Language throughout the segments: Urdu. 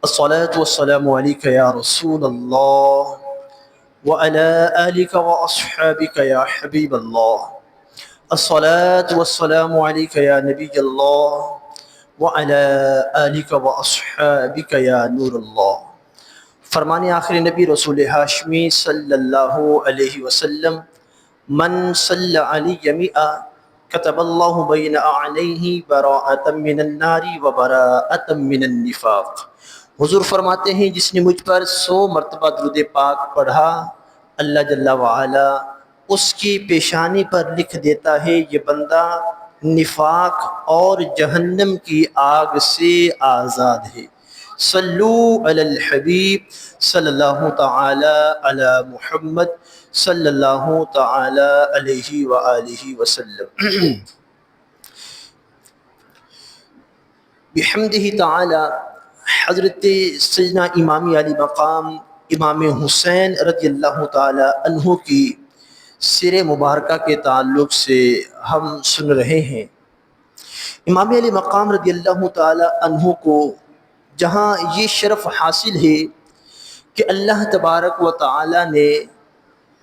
الصلاة والسلام عليك يا رسول الله وعلى آلك وأصحابك يا حبيب الله. الصلاة والسلام عليك يا نبي الله وعلى آلك وأصحابك يا نور الله. فرمان آخر نبی رسول ہاشمی صلی اللہ علیہ وسلم، من صلی علی مئہ كتب اللہ بین علیہ براءۃ من النار و براءۃ من النفاق. حضور فرماتے ہیں جس نے مجھ پر 100 مرتبہ درود پاک پڑھا، اللہ جل وعلا اس کی پیشانی پر لکھ دیتا ہے یہ بندہ نفاق اور جہنم کی آگ سے آزاد ہے. صلو علی الحبیب صلی اللہ تعالی علی محمد صلی اللہ تعالی علیہ وآلہ وسلم. بحمدہ تعالی حضرت سیدنا امام علی مقام امام حسین رضی اللہ تعالی عنہ کی سیر مبارکہ کے تعلق سے ہم سن رہے ہیں. امام علی مقام رضی اللہ تعالی عنہ کو جہاں یہ شرف حاصل ہے کہ اللہ تبارک و تعالی نے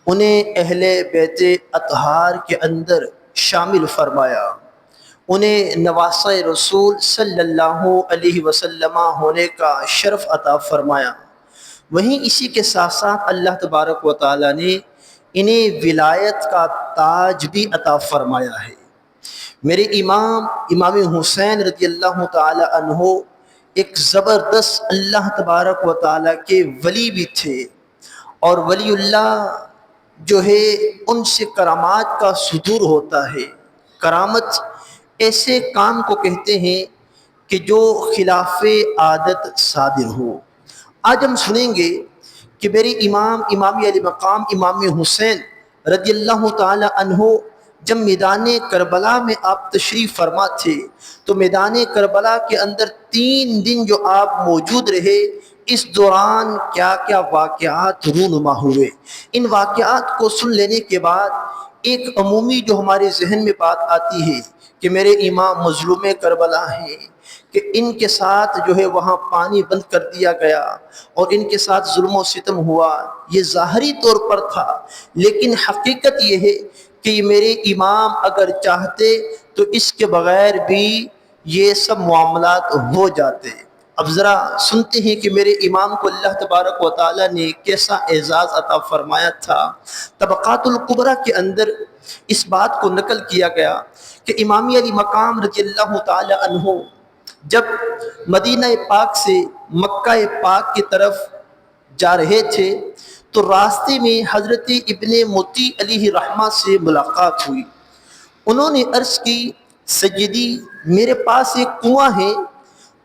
انہیں اہل بیت اطہار کے اندر شامل فرمایا، انہیں نواسۂ رسول صلی اللہ علیہ وسلم ہونے کا شرف عطا فرمایا. وہیں اسی کے ساتھ ساتھ اللہ تبارک و تعالی نے انہیں ولایت کا تاج بھی عطا فرمایا ہے. میرے امام حسین رضی اللہ تعالی عنہ ایک زبردست اللہ تبارک و تعالی کے ولی بھی تھے، اور ولی اللہ جو ہے ان سے کرامات کا صدور ہوتا ہے. کرامت ایسے کام کو کہتے ہیں کہ جو خلاف عادت صادر ہو. آج ہم سنیں گے کہ میرے امام علی مقام امام حسین رضی اللہ تعالی عنہ جب میدان کربلا میں آپ تشریف فرما تھے تو میدان کربلا کے اندر 3 دن جو آپ موجود رہے، اس دوران کیا کیا واقعات رونما ہوئے. ان واقعات کو سن لینے کے بعد ایک عمومی جو ہمارے ذہن میں بات آتی ہے کہ میرے امام مظلوم کربلا ہیں، کہ ان کے ساتھ جو ہے وہاں پانی بند کر دیا گیا اور ان کے ساتھ ظلم و ستم ہوا. یہ ظاہری طور پر تھا، لیکن حقیقت یہ ہے کہ یہ میرے امام اگر چاہتے تو اس کے بغیر بھی یہ سب معاملات ہو جاتے. اب ذرا سنتے ہیں کہ میرے امام کو اللہ تبارک و تعالی نے کیسا اعزاز عطا فرمایا تھا. طبقات الکبریٰ کے اندر اس بات کو نقل کیا گیا کہ امام علی مقام رضی اللہ تعالی عنہ جب مدینہ پاک سے مکہ پاک کی طرف جا رہے تھے تو راستے میں حضرت ابن مطیع علیہ رحمہ سے ملاقات ہوئی. انہوں نے عرض کی، سیدی میرے پاس ایک کنواں ہے،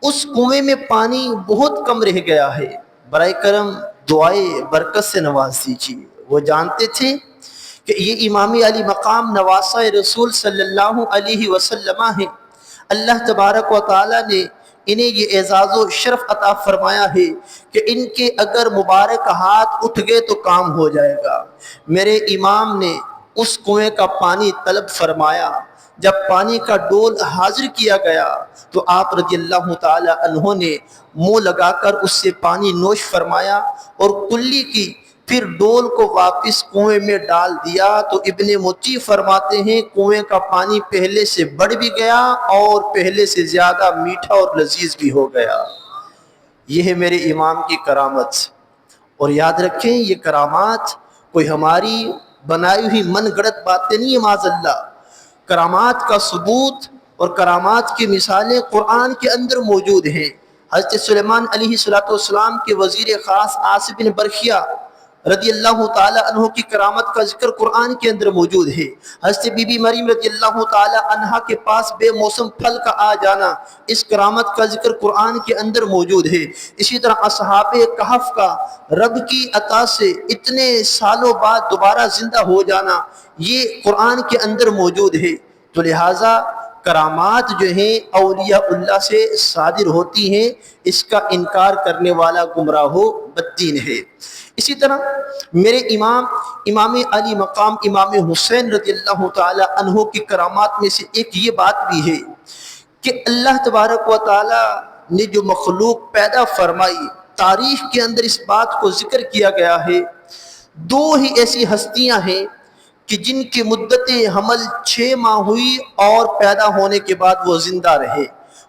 اس کنویں میں پانی بہت کم رہ گیا ہے، برائے کرم دعائے برکت سے نواز دیجیے. وہ جانتے تھے کہ یہ امام علی مقام نواسۂ رسول صلی اللہ علیہ وسلم ہیں. اللہ تبارک و تعالی نے انہیں یہ اعزاز و شرف عطا فرمایا ہے کہ ان کے اگر مبارک ہاتھ اٹھ گئے تو کام ہو جائے گا. میرے امام نے اس کنویں کا پانی طلب فرمایا. جب پانی کا ڈول حاضر کیا گیا تو آپ رضی اللہ تعالی عنہ نے منہ لگا کر اس سے پانی نوش فرمایا اور کلی کی، پھر ڈول کو واپس کنویں میں ڈال دیا. تو ابن مطیع فرماتے ہیں کنویں کا پانی پہلے سے بڑھ بھی گیا اور پہلے سے زیادہ میٹھا اور لذیذ بھی ہو گیا. یہ ہے میرے امام کی کرامت. اور یاد رکھیں یہ کرامات کوئی ہماری بنائی ہوئی من گڑت باتیں نہیں ہیں. معاذ اللہ، کرامات کا ثبوت اور کرامات کی مثالیں قرآن کے اندر موجود ہیں. حضرت سلیمان علیہ السلام کے وزیر خاص عاصم بن برخیہ رضی اللہ تعالی عنہ کی کرامت کا ذکر قرآن کے اندر موجود ہے. حضرت بی بی مریم رضی اللہ تعالی عنہ کے پاس بے موسم پھل کا آ جانا، اس کرامت کا ذکر قرآن کے اندر موجود ہے. اسی طرح اصحاب کہف کا رب کی عطا سے اتنے سالوں بعد دوبارہ زندہ ہو جانا، یہ قرآن کے اندر موجود ہے. تو لہٰذا کرامات جو ہیں اولیاء اللہ سے صادر ہوتی ہیں، اس کا انکار کرنے والا گمراہ و بددین ہے. اسی طرح میرے امام علی مقام امام حسین رضی اللہ تعالی عنہ کی کرامات میں سے ایک یہ بات بھی ہے کہ اللہ تبارک و تعالی نے جو مخلوق پیدا فرمائی، تاریخ کے اندر اس بات کو ذکر کیا گیا ہے، دو ہی ایسی ہستیاں ہیں کہ جن کی مدت حمل 6 ماہ ہوئی اور پیدا ہونے کے بعد وہ زندہ رہے۔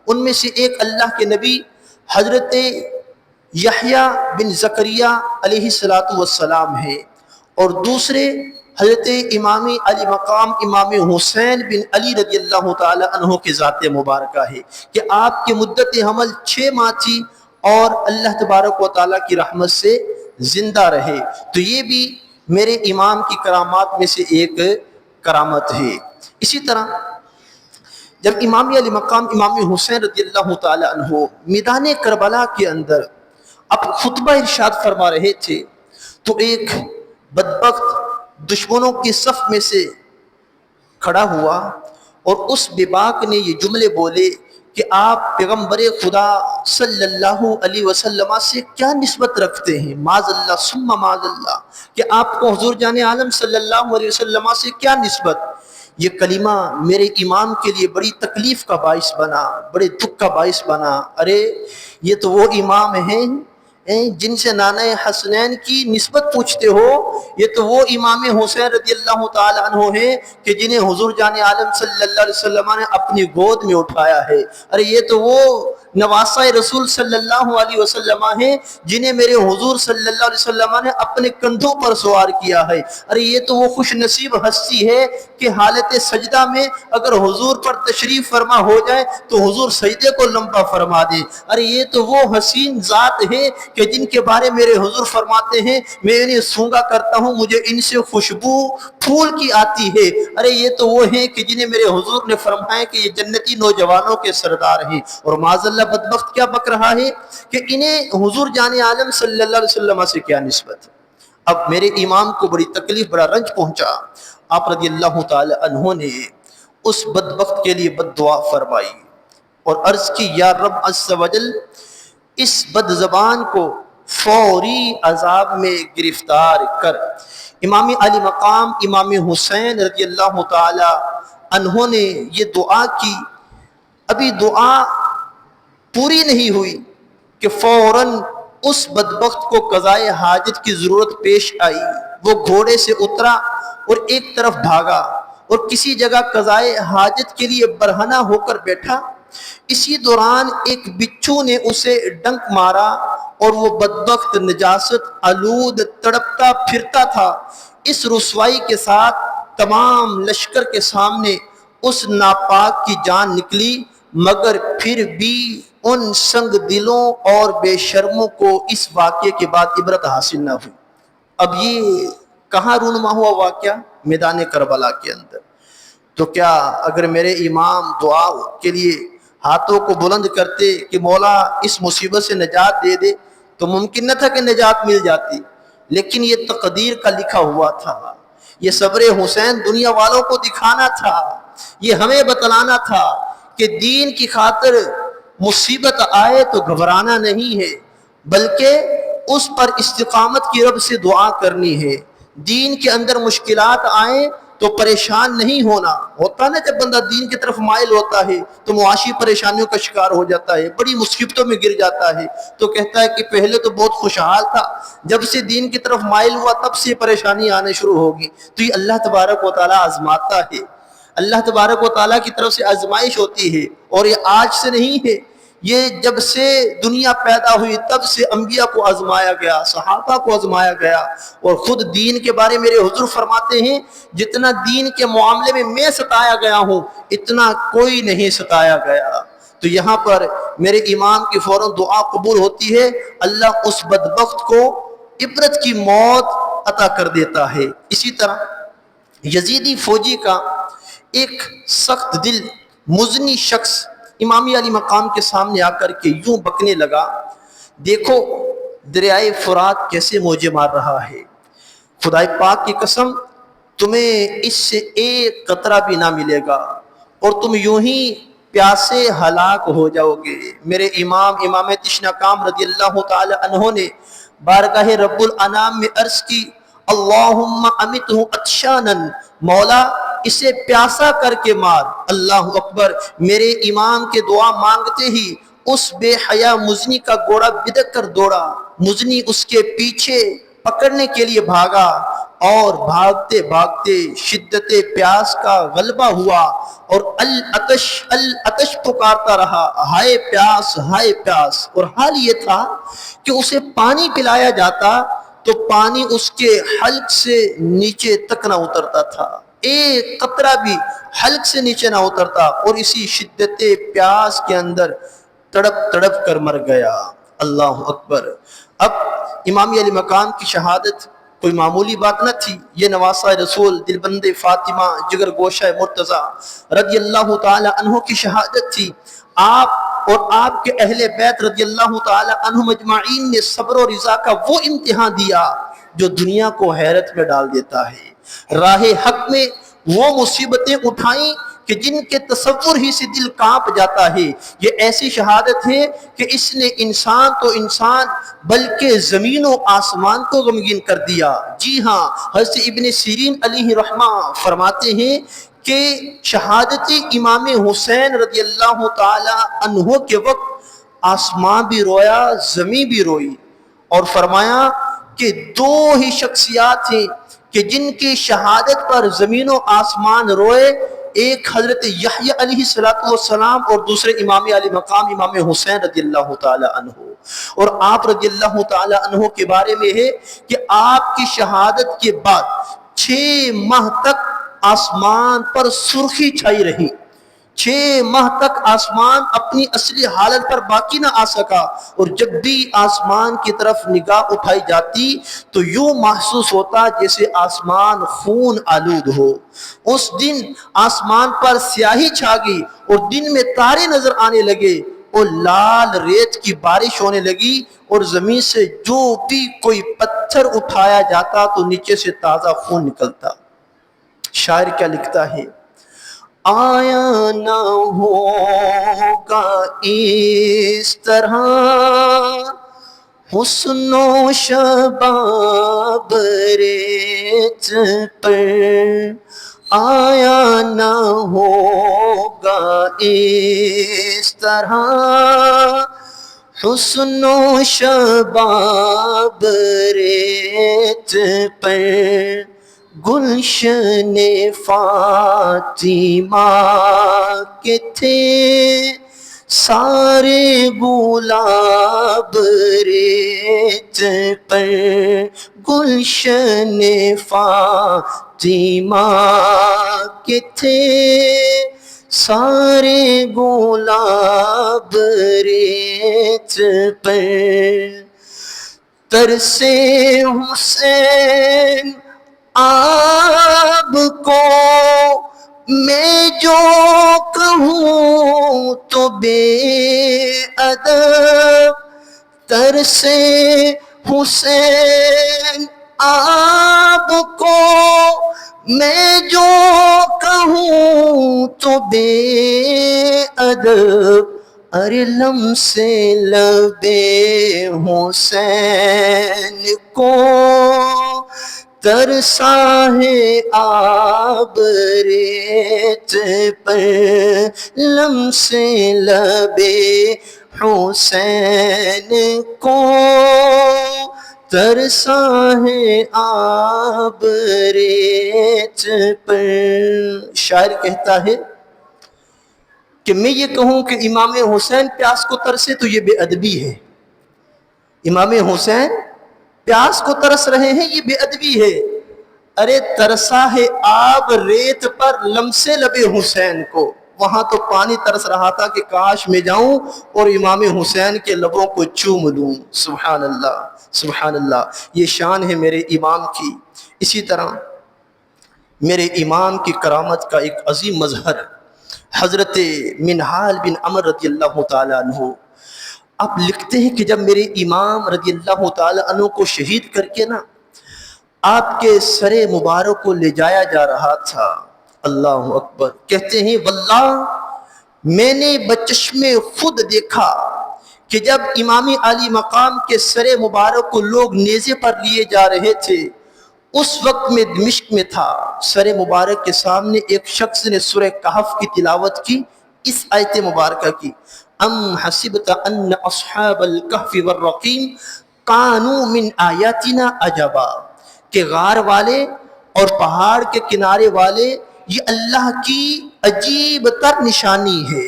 ان میں سے ایک اللہ کے نبی حضرت یحییٰ بن زکریا علیہ السلام ہے، اور دوسرے حضرت امام علی مقام امام حسین بن علی رضی اللہ تعالی عنہ کی ذات مبارکہ ہے کہ آپ کی مدت حمل 6 ماہ تھی اور اللہ تبارک و تعالیٰ کی رحمت سے زندہ رہے۔ تو یہ بھی میرے امام کی کرامات میں سے ایک کرامت ہے۔ اسی طرح جب امام علی مقام امام حسین رضی اللہ تعالی عنہ میدان کربلا کے اندر اب خطبہ ارشاد فرما رہے تھے تو ایک بدبخت دشمنوں کی صف میں سے کھڑا ہوا اور اس بے باک نے یہ جملے بولے کہ آپ پیغمبر خدا صلی اللہ علیہ وسلم سے کیا نسبت رکھتے ہیں، معاذ اللہ ثم معاذ اللہ، کہ آپ کو حضور جان عالم صلی اللہ علیہ وسلم سے کیا نسبت۔ یہ کلمہ میرے امام کے لیے بڑی تکلیف کا باعث بنا، بڑے دکھ کا باعث بنا۔ ارے یہ تو وہ امام ہیں جن سے نانا حسنین کی نسبت پوچھتے ہو، یہ تو وہ امام حسین رضی اللہ تعالی عنہ ہیں کہ جنہیں حضور جان عالم صلی اللہ علیہ وسلم نے اپنی گود میں اٹھایا ہے۔ ارے یہ تو وہ نواسہ رسول صلی اللہ علیہ وسلم ہیں جنہیں میرے حضور صلی اللہ علیہ وسلم نے اپنے کندھوں پر سوار کیا ہے۔ ارے یہ تو وہ خوش نصیب ہستی ہے کہ حالت سجدہ میں اگر حضور پر تشریف فرما ہو جائے تو حضور سجدے کو لمبا فرما دے۔ ارے یہ تو وہ حسین ذات ہے کہ جن کے بارے میرے حضور فرماتے ہیں میں انہیں سونگا کرتا ہوں مجھے ان سے خوشبو پھول کی آتی ہے۔ ارے یہ تو وہ ہیں کہ جنہیں میرے حضور نے فرمایا کہ یہ جنتی نوجوانوں کے سردار ہیں، اور معاذ اللہ بدبخت کیا بک رہا ہے کہ انہیں حضور جان عالم صلی اللہ علیہ وسلم سے کیا نسبت۔ اب میرے امام کو بڑی تکلیف، بڑا رنج پہنچا۔ آپ رضی اللہ تعالی عنہ نے اس بدبخت کے لیے بد دعا فرمائی اور عرض کی یا رب عز و جل اس بد زبان کو فوری عذاب میں گرفتار کر۔ امام علی مقام امام حسین رضی اللہ تعالی عنہ نے یہ دعا کی، ابھی دعا پوری نہیں ہوئی کہ فوراً اس بدبخت کو قضائے حاجت کی ضرورت پیش آئی۔ وہ گھوڑے سے اترا اور ایک طرف بھاگا اور کسی جگہ قضائے حاجت کے لیے برہنہ ہو کر بیٹھا۔ اسی دوران ایک بچھو نے اسے ڈنک مارا اور وہ بدبخت نجاست آلود تڑپتا پھرتا تھا۔ اس رسوائی کے ساتھ تمام لشکر کے سامنے اس ناپاک کی جان نکلی، مگر پھر بھی ان سنگ دلوں اور بے شرموں کو اس واقعے کے بعد عبرت حاصل نہ ہوئی۔ اب یہ کہاں رونما ہوا واقعہ؟ میدان کربلا کے اندر۔ تو کیا اگر میرے امام دعا کے لیے ہاتھوں کو بلند کرتے کہ مولا اس مصیبت سے نجات دے دے تو ممکن نہ تھا کہ نجات مل جاتی، لیکن یہ تقدیر کا لکھا ہوا تھا۔ یہ صبر حسین دنیا والوں کو دکھانا تھا، یہ ہمیں بتلانا تھا کہ دین کی خاطر مصیبت آئے تو گھبرانا نہیں ہے، بلکہ اس پر استقامت کی رب سے دعا کرنی ہے۔ دین کے اندر مشکلات آئیں تو پریشان نہیں ہونا ہوتا نا، جب بندہ دین کی طرف مائل ہوتا ہے تو معاشی پریشانیوں کا شکار ہو جاتا ہے، بڑی مصیبتوں میں گر جاتا ہے، تو کہتا ہے کہ پہلے تو بہت خوشحال تھا، جب سے دین کی طرف مائل ہوا تب سے پریشانی آنے شروع ہوگی۔ تو یہ اللہ تبارک و تعالیٰ آزماتا ہے، اللہ تبارک و تعالیٰ کی طرف سے آزمائش ہوتی ہے، اور یہ آج سے نہیں ہے، یہ جب سے دنیا پیدا ہوئی تب سے انبیاء کو آزمایا گیا، صحابہ کو آزمایا گیا، اور خود دین کے بارے میرے حضور فرماتے ہیں جتنا دین کے معاملے میں ستایا گیا ہوں اتنا کوئی نہیں ستایا گیا۔ تو یہاں پر میرے امام کی فوراً دعا قبول ہوتی ہے، اللہ اس بدبخت کو عبرت کی موت عطا کر دیتا ہے۔ اسی طرح یزیدی فوجی کا ایک سخت دل مزنی شخص امام علی مقام کے سامنے آ کر کے یوں بکنے لگا، دیکھو دریائے فرات کیسے موجے مار رہا ہے، خدائے پاک کی قسم تمہیں اس سے ایک قطرہ بھی نہ ملے گا اور تم یوں ہی پیاسے ہلاک ہو جاؤ گے۔ میرے امام تشنا کام رضی اللہ تعالی عنہ نے بارگاہ رب الانام میں عرض کی اللہم امتہ عطشانا، مولا اسے پیاسا کر کے مار۔ اللہ اکبر، میرے امام کے دعا مانگتے ہی اس بے حیا مزنی کا گھوڑا بدک کر دوڑا، مزنی اس کے پیچھے پکڑنے کے لیے بھاگا، اور بھاگتے بھاگتے شدت پیاس کا غلبہ ہوا اور العطش العطش پکارتا رہا، ہائے پیاس ہائے پیاس۔ اور حال یہ تھا کہ اسے پانی پلایا جاتا تو پانی اس کے حلق سے نیچے تک نہ اترتا تھا، ایک قطرہ بھی حلق سے نیچے نہ اترتا، اور اسی شدت پیاس کے اندر تڑپ تڑپ کر مر گیا۔ اللہ اکبر۔ اب امام علی مقام کی شہادت کوئی معمولی بات نہ تھی، یہ نواسہ رسول دلبند فاطمہ جگر گوشہ مرتضیٰ رضی اللہ تعالی عنہ کی شہادت تھی۔ آپ اور آپ کے اہل بیت رضی اللہ تعالی عنہم اجمعین نے صبر و رضا کا وہ امتحان دیا جو دنیا کو حیرت میں ڈال دیتا ہے، راہ حق میں وہ مصیبتیں اٹھائیں کہ جن کے تصور ہی سے دل کانپ جاتا ہے۔ یہ ایسی شہادت ہے کہ اس نے انسان تو انسان بلکہ زمین و آسمان کو غمگین کر دیا۔ جی ہاں، حضرت ابن سیرین علیہ رحمہ فرماتے ہیں کہ شہادت امام حسین رضی اللہ تعالی عنہ کے وقت آسمان بھی رویا، زمین بھی روئی، اور فرمایا کہ دو ہی شخصیات ہیں کہ جن کی شہادت پر زمین و آسمان روئے، ایک حضرت یحییٰ علیہ السلام اور دوسرے امام علی مقام امام حسین رضی اللہ تعالی عنہ۔ اور آپ رضی اللہ تعالی عنہ کے بارے میں ہے کہ آپ کی شہادت کے بعد 6 ماہ تک آسمان پر سرخی چھائی رہی، 6 ماہ تک آسمان اپنی اصلی حالت پر باقی نہ آ سکا، اور جب بھی آسمان کی طرف نگاہ اٹھائی جاتی تو یوں محسوس ہوتا جیسے آسمان خون آلود ہو۔ اس دن آسمان پر سیاہی چھا گئی اور دن میں تارے نظر آنے لگے، اور لال ریت کی بارش ہونے لگی، اور زمین سے جو بھی کوئی پتھر اٹھایا جاتا تو نیچے سے تازہ خون نکلتا۔ شاعر کیا لکھتا ہے؟ آیا نہ ہوگا اس طرح حسن و شباب ریت پر، آیا نہ ہوگا اس طرح حسن و شباب ریت پر، گلشن فاطمہ کے تھے سارے گلاب ریت پر، گلشن فاطمہ کے تھے سارے گلاب ریت پر، ترسے حسین آپ کو میں جو کہوں تو بے ادب، ترسے حسین آپ کو میں جو کہوں تو بے ادب، ارے لمس لب حسین کو ترسا ہے آب ریت پر، لمس لب حسین کو ترسا ہے آب ریت پر۔ شاعر کہتا ہے کہ میں یہ کہوں کہ امام حسین پیاس کو ترسے تو یہ بے ادبی ہے، امام حسین پیاس کو ترس رہے ہیں یہ بے ادبی ہے۔ ارے ترسا ہے آب ریت پر لمسے لب حسین کو، وہاں تو پانی ترس رہا تھا کہ کاش میں جاؤں اور امام حسین کے لبوں کو چوم لوں۔ سبحان اللہ سبحان اللہ، یہ شان ہے میرے امام کی۔ اسی طرح میرے امام کی کرامت کا ایک عظیم مظہر حضرت منہال بن عمر رضی اللہ تعالی عنہ، آپ لکھتے ہیں کہ جب میرے امام رضی اللہ تعالی عنہ کو شہید کر کے نا آپ کے سر مبارک کو لے جایا جا رہا تھا، اللہ اکبر، کہتے ہیں واللہ میں نے بچشم خود دیکھا کہ جب امام علی مقام کے سر مبارک کو لوگ نیزے پر لیے جا رہے تھے، اس وقت میں دمشق میں تھا، سر مبارک کے سامنے ایک شخص نے سورہ کہف کی تلاوت کی، اس آیت مبارکہ کی، ام حسبت ان اصحاب الکہف والرقیم کانوا من آیاتنا عجبا، کہ غار والے اور پہاڑ کے کنارے والے یہ اللہ کی عجیب تر نشانی ہے۔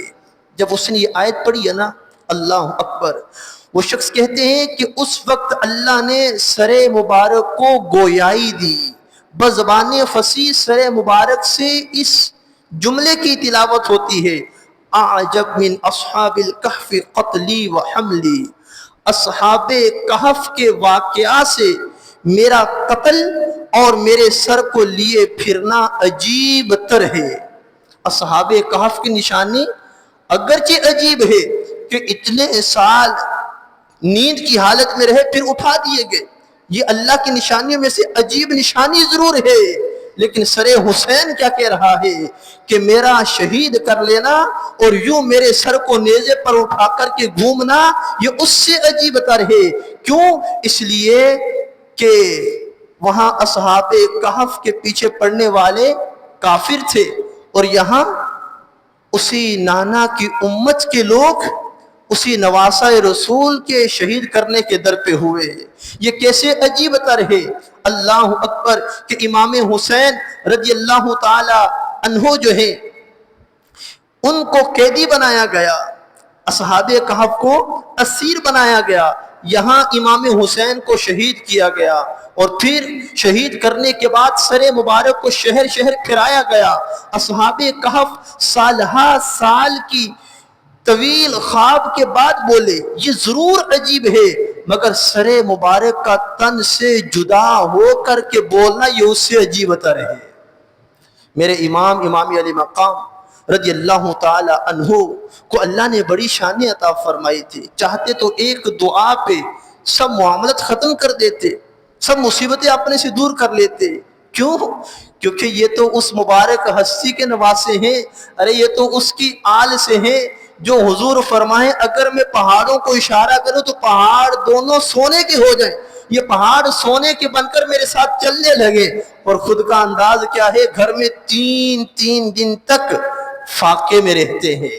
جب اس نے یہ آیت پڑھی ہے نا، اللہ اکبر، وہ شخص کہتے ہیں کہ اس وقت اللہ نے سر مبارک کو گویائی دی، بزبان فصیح سر مبارک سے اس جملے کی تلاوت ہوتی ہے، اعجب من اصحاب الکہف قتلی و حملی، اصحاب کہف کے واقعہ سے میرا قتل اور میرے سر کو لیے پھرنا عجیب تر ہے۔ اصحاب کہف کی نشانی اگرچہ عجیب ہے کہ اتنے سال نیند کی حالت میں رہے پھر اٹھا دیے گئے، یہ اللہ کی نشانیوں میں سے عجیب نشانی ضرور ہے، لیکن سر حسین کیا کہہ رہا ہے کہ میرا شہید کر لینا اور یوں میرے سر کو نیزے پر اٹھا کر کے گھومنا یہ اس سے عجیب تر ہے۔ کیوں؟ اس لیے کہ وہاں اصحاب کہف کے پیچھے پڑنے والے کافر تھے، اور یہاں اسی نانا کی امت کے لوگ اسی نواسہ رسول کے شہید کرنے کے در پہ ہوئے۔ یہ کیسے عجیب تر ہے، اللہ اکبر، کہ امام حسین رضی اللہ تعالی عنہ جو ہے ان کو قیدی بنایا گیا، اصحاب کہف کو اسیر بنایا گیا، یہاں امام حسین کو شہید کیا گیا، اور پھر شہید کرنے کے بعد سر مبارک کو شہر شہر پھرایا گیا۔ اصحاب کہف سالہا سال کی طویل خواب کے بعد بولے یہ ضرور عجیب ہے، مگر سر مبارک کا تن سے جدا ہو کر کے بولنا یہ اس سے عجیب تر ہے۔ میرے امام علی مقام رضی اللہ تعالی عنہ کو اللہ نے بڑی شان عطا فرمائی تھی، چاہتے تو ایک دعا پہ سب معاملات ختم کر دیتے، سب مصیبتیں اپنے سے دور کر لیتے۔ کیوں؟ کیونکہ یہ تو اس مبارک ہستی کے نواسے ہیں، ارے یہ تو اس کی آل سے ہیں جو حضور فرمائیں اگر میں پہاڑوں کو اشارہ کروں تو پہاڑ دونوں سونے کے ہو جائیں، یہ پہاڑ سونے کے بن کر میرے ساتھ چلنے لگے۔ اور خود کا انداز کیا ہے، گھر میں تین دن تک فاقے میں رہتے ہیں،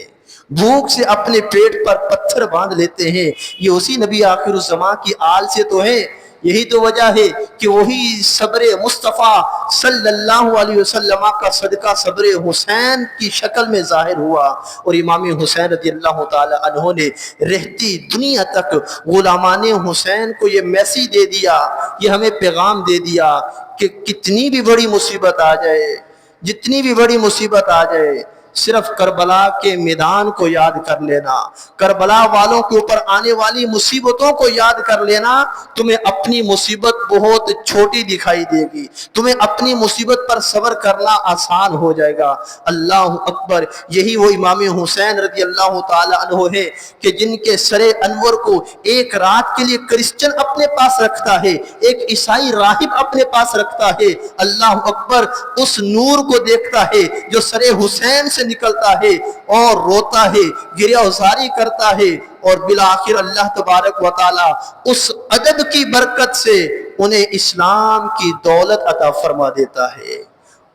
بھوک سے اپنے پیٹ پر پتھر باندھ لیتے ہیں۔ یہ اسی نبی آخر الزمان کی آل سے تو ہے، یہی تو وجہ ہے کہ وہی صبر مصطفیٰ صلی اللہ علیہ وسلم کا صدقہ صبر حسین کی شکل میں ظاہر ہوا، اور امام حسین رضی اللہ تعالی عنہ نے رہتی دنیا تک غلامان حسین کو یہ میسیج دے دیا، یہ ہمیں پیغام دے دیا کہ کتنی بھی بڑی مصیبت آ جائے، جتنی بھی بڑی مصیبت آ جائے، صرف کربلا کے میدان کو یاد کر لینا، کربلا والوں کے اوپر آنے والی مصیبتوں کو یاد کر لینا، تمہیں اپنی مصیبت بہت چھوٹی دکھائی دے گی، تمہیں اپنی مصیبت پر صبر کرنا آسان ہو جائے گا۔ اللہ اکبر، یہی وہ امام حسین رضی اللہ تعالی عنہ ہے کہ جن کے سر انور کو ایک رات کے لیے کرسچن اپنے پاس رکھتا ہے، ایک عیسائی راہب اپنے پاس رکھتا ہے۔ اللہ اکبر، اس نور کو دیکھتا ہے جو سر حسین سے نکلتا ہے اور روتا ہے، گریہ وزاری کرتا ہے، اور بالآخر اللہ تبارک و تعالی اس ادب کی برکت سے انہیں اسلام کی دولت عطا فرما دیتا ہے۔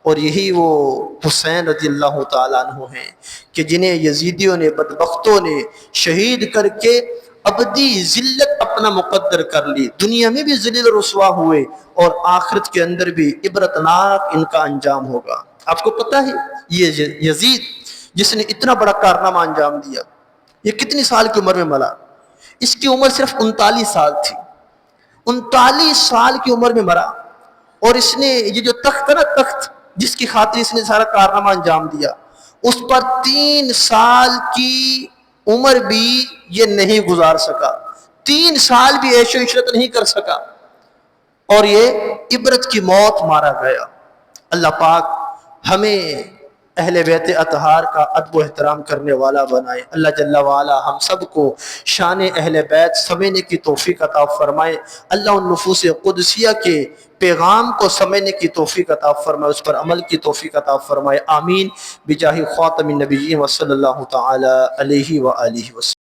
اور یہی وہ حسین رضی اللہ تعالیٰ عنہ ہیں کہ جنہیں یزیدیوں نے، بدبختوں نے شہید کر کے ابدی ذلت اپنا مقدر کر لی، دنیا میں بھی ذلیل رسوا ہوئے، اور آخرت کے اندر بھی عبرتناک ان کا انجام ہوگا۔ آپ کو پتہ ہے یہ یزید جس نے اتنا بڑا کارنامہ انجام دیا، یہ کتنی سال کی عمر میں ملا؟ اس کی عمر صرف 39 سال تھی، 39 سال کی عمر میں مرا، اور اس نے یہ جو تخت نا، تخت جس کی خاطر اس نے سارا کارنامہ انجام دیا، اس پر 3 سال کی عمر بھی یہ نہیں گزار سکا، 3 سال بھی عیش و عشرت نہیں کر سکا، اور یہ عبرت کی موت مارا گیا۔ اللہ پاک ہمیں اہل بیت اطہار کا ادب و احترام کرنے والا بنائے۔ اللہ جل وعلا ہم سب کو شان اہل بیت سمجھنے کی توفیق عطا فرمائے۔ اللہ ان نفوس قدسیہ کے پیغام کو سمجھنے کی توفیق عطا فرمائے، اس پر عمل کی توفیق عطا فرمائے۔ آمین بجاہ خاتم النبیین وصلی اللہ تعالی علیہ وآلہ وسلم۔